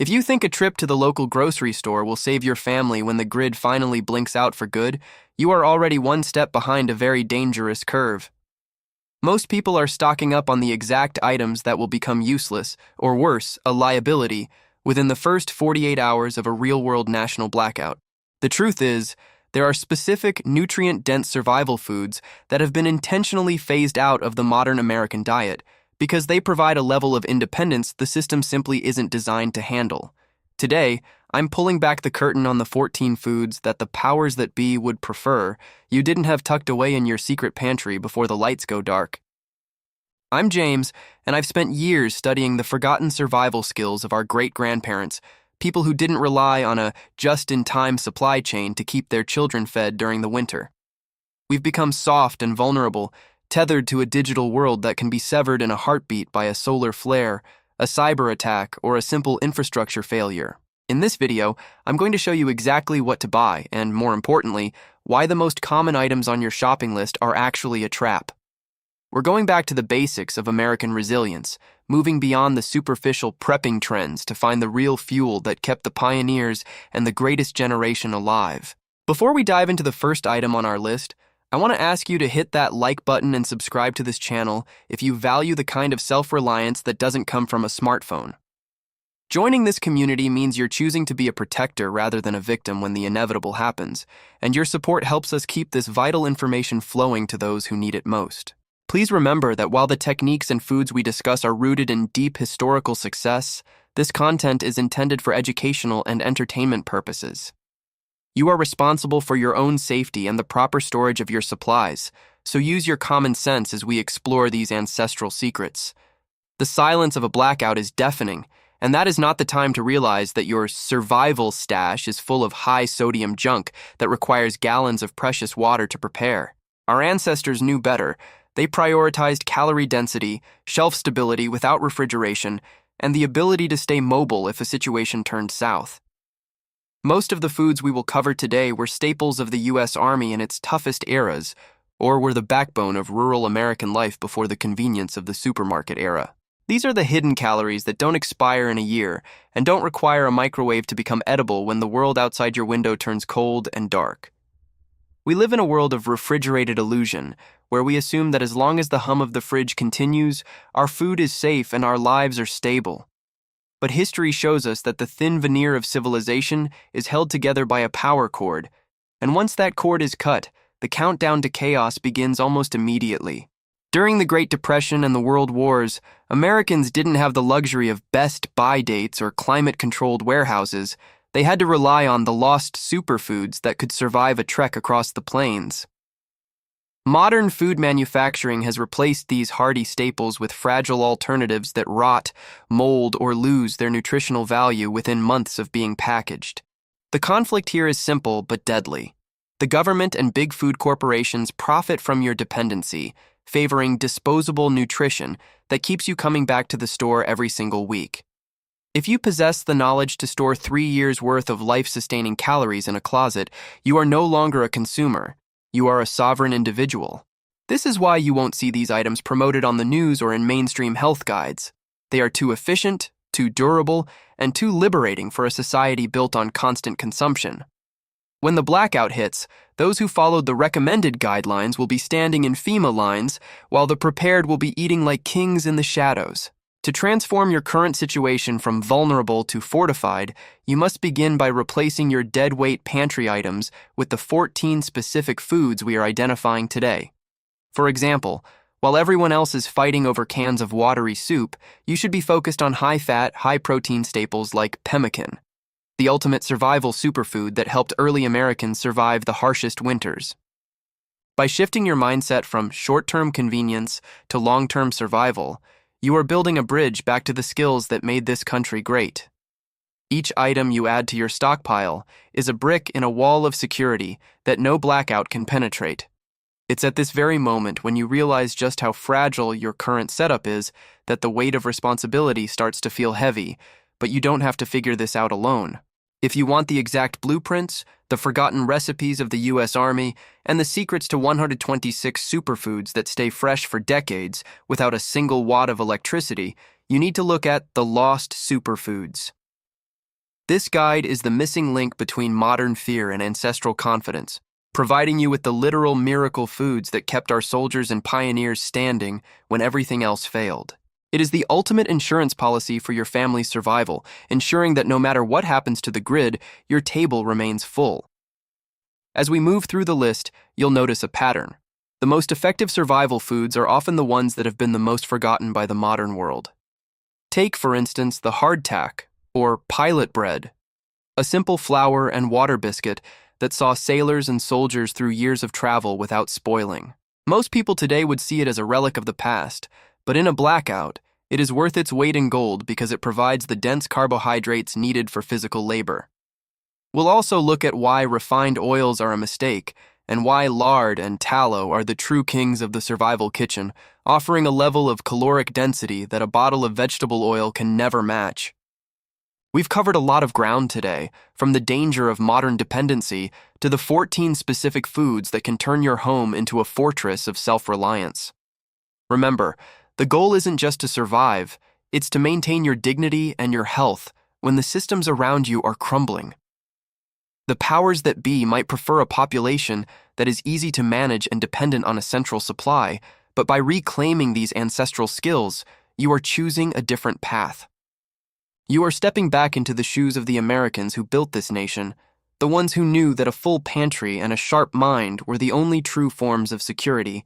If you think a trip to the local grocery store will save your family when the grid finally blinks out for good, you are already one step behind a very dangerous curve. Most people are stocking up on the exact items that will become useless, or worse, a liability, within the first 48 hours of a real-world national blackout. The truth is, there are specific nutrient-dense survival foods that have been intentionally phased out of the modern American diet because they provide a level of independence the system simply isn't designed to handle. Today, I'm pulling back the curtain on the 14 foods that the powers that be would prefer you didn't have tucked away in your secret pantry before the lights go dark. I'm James, and I've spent years studying the forgotten survival skills of our great-grandparents, people who didn't rely on a just-in-time supply chain to keep their children fed during the winter. We've become soft and vulnerable, tethered to a digital world that can be severed in a heartbeat by a solar flare, a cyber attack, or a simple infrastructure failure. In this video, I'm going to show you exactly what to buy, and more importantly, why the most common items on your shopping list are actually a trap. We're going back to the basics of American resilience, moving beyond the superficial prepping trends to find the real fuel that kept the pioneers and the greatest generation alive. Before we dive into the first item on our list, I want to ask you to hit that like button and subscribe to this channel if you value the kind of self-reliance that doesn't come from a smartphone. Joining this community means you're choosing to be a protector rather than a victim when the inevitable happens, and your support helps us keep this vital information flowing to those who need it most. Please remember that while the techniques and foods we discuss are rooted in deep historical success, this content is intended for educational and entertainment purposes. You are responsible for your own safety and the proper storage of your supplies, so use your common sense as we explore these ancestral secrets. The silence of a blackout is deafening, and that is not the time to realize that your survival stash is full of high-sodium junk that requires gallons of precious water to prepare. Our ancestors knew better. They prioritized calorie density, shelf stability without refrigeration, and the ability to stay mobile if a situation turned south. Most of the foods we will cover today were staples of the U.S. Army in its toughest eras, or were the backbone of rural American life before the convenience of the supermarket era. These are the hidden calories that don't expire in a year and don't require a microwave to become edible when the world outside your window turns cold and dark. We live in a world of refrigerated illusion, where we assume that as long as the hum of the fridge continues, our food is safe and our lives are stable. But history shows us that the thin veneer of civilization is held together by a power cord, and once that cord is cut, the countdown to chaos begins almost immediately. During the Great Depression and the World Wars, Americans didn't have the luxury of best buy dates or climate-controlled warehouses. They had to rely on the lost superfoods that could survive a trek across the plains. Modern food manufacturing has replaced these hardy staples with fragile alternatives that rot, mold, or lose their nutritional value within months of being packaged. The conflict here is simple but deadly. The government and big food corporations profit from your dependency, favoring disposable nutrition that keeps you coming back to the store every single week. If you possess the knowledge to store 3 years' worth of life-sustaining calories in a closet, you are no longer a consumer. You are a sovereign individual. This is why you won't see these items promoted on the news or in mainstream health guides. They are too efficient, too durable, and too liberating for a society built on constant consumption. When the blackout hits, those who followed the recommended guidelines will be standing in FEMA lines, while the prepared will be eating like kings in the shadows. To transform your current situation from vulnerable to fortified, you must begin by replacing your deadweight pantry items with the 14 specific foods we are identifying today. For example, while everyone else is fighting over cans of watery soup, you should be focused on high-fat, high-protein staples like pemmican, the ultimate survival superfood that helped early Americans survive the harshest winters. By shifting your mindset from short-term convenience to long-term survival, you are building a bridge back to the skills that made this country great. Each item you add to your stockpile is a brick in a wall of security that no blackout can penetrate. It's at this very moment when you realize just how fragile your current setup is that the weight of responsibility starts to feel heavy, but you don't have to figure this out alone. If you want the exact blueprints, the forgotten recipes of the U.S. Army, and the secrets to 126 superfoods that stay fresh for decades without a single watt of electricity, you need to look at the lost superfoods. This guide is the missing link between modern fear and ancestral confidence, providing you with the literal miracle foods that kept our soldiers and pioneers standing when everything else failed. It is the ultimate insurance policy for your family's survival, ensuring that no matter what happens to the grid, your table remains full. As we move through the list, you'll notice a pattern. The most effective survival foods are often the ones that have been the most forgotten by the modern world. Take, for instance, the hardtack, or pilot bread, a simple flour and water biscuit that saw sailors and soldiers through years of travel without spoiling. Most people today would see it as a relic of the past, but in a blackout, it is worth its weight in gold because it provides the dense carbohydrates needed for physical labor. We'll also look at why refined oils are a mistake and why lard and tallow are the true kings of the survival kitchen, offering a level of caloric density that a bottle of vegetable oil can never match. We've covered a lot of ground today, from the danger of modern dependency to the 14 specific foods that can turn your home into a fortress of self-reliance. Remember, the goal isn't just to survive, it's to maintain your dignity and your health when the systems around you are crumbling. The powers that be might prefer a population that is easy to manage and dependent on a central supply, but by reclaiming these ancestral skills, you are choosing a different path. You are stepping back into the shoes of the Americans who built this nation, the ones who knew that a full pantry and a sharp mind were the only true forms of security.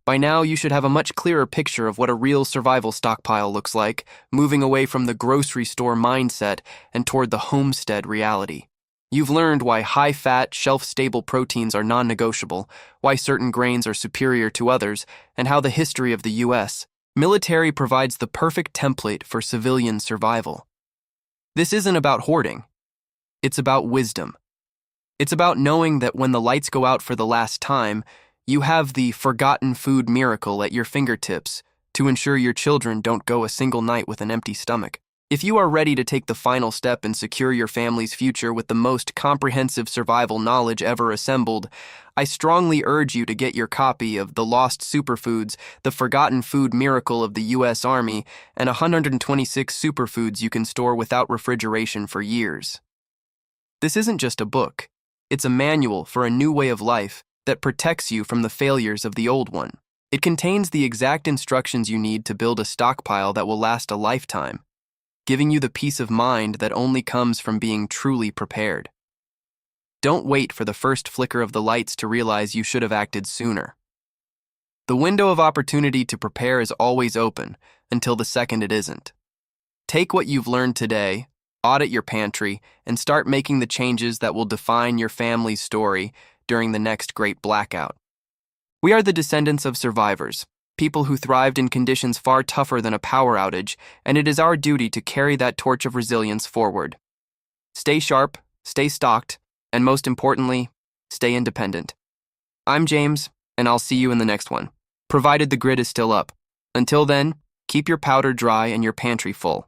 By now, you should have a much clearer picture of what a real survival stockpile looks like, moving away from the grocery store mindset and toward the homestead reality. You've learned why high-fat, shelf-stable proteins are non-negotiable, why certain grains are superior to others, and how the history of the U.S. military provides the perfect template for civilian survival. This isn't about hoarding. It's about wisdom. It's about knowing that when the lights go out for the last time, you have the forgotten food miracle at your fingertips to ensure your children don't go a single night with an empty stomach. If you are ready to take the final step and secure your family's future with the most comprehensive survival knowledge ever assembled, I strongly urge you to get your copy of The Lost Superfoods, The Forgotten Food Miracle of the U.S. Army, and 126 superfoods you can store without refrigeration for years. This isn't just a book. It's a manual for a new way of life that protects you from the failures of the old one. It contains the exact instructions you need to build a stockpile that will last a lifetime, giving you the peace of mind that only comes from being truly prepared. Don't wait for the first flicker of the lights to realize you should have acted sooner. The window of opportunity to prepare is always open until the second it isn't. Take what you've learned today, audit your pantry, and start making the changes that will define your family's story during the next great blackout. We are the descendants of survivors, people who thrived in conditions far tougher than a power outage, and it is our duty to carry that torch of resilience forward. Stay sharp, stay stocked, and most importantly, stay independent. I'm James, and I'll see you in the next one, provided the grid is still up. Until then, keep your powder dry and your pantry full.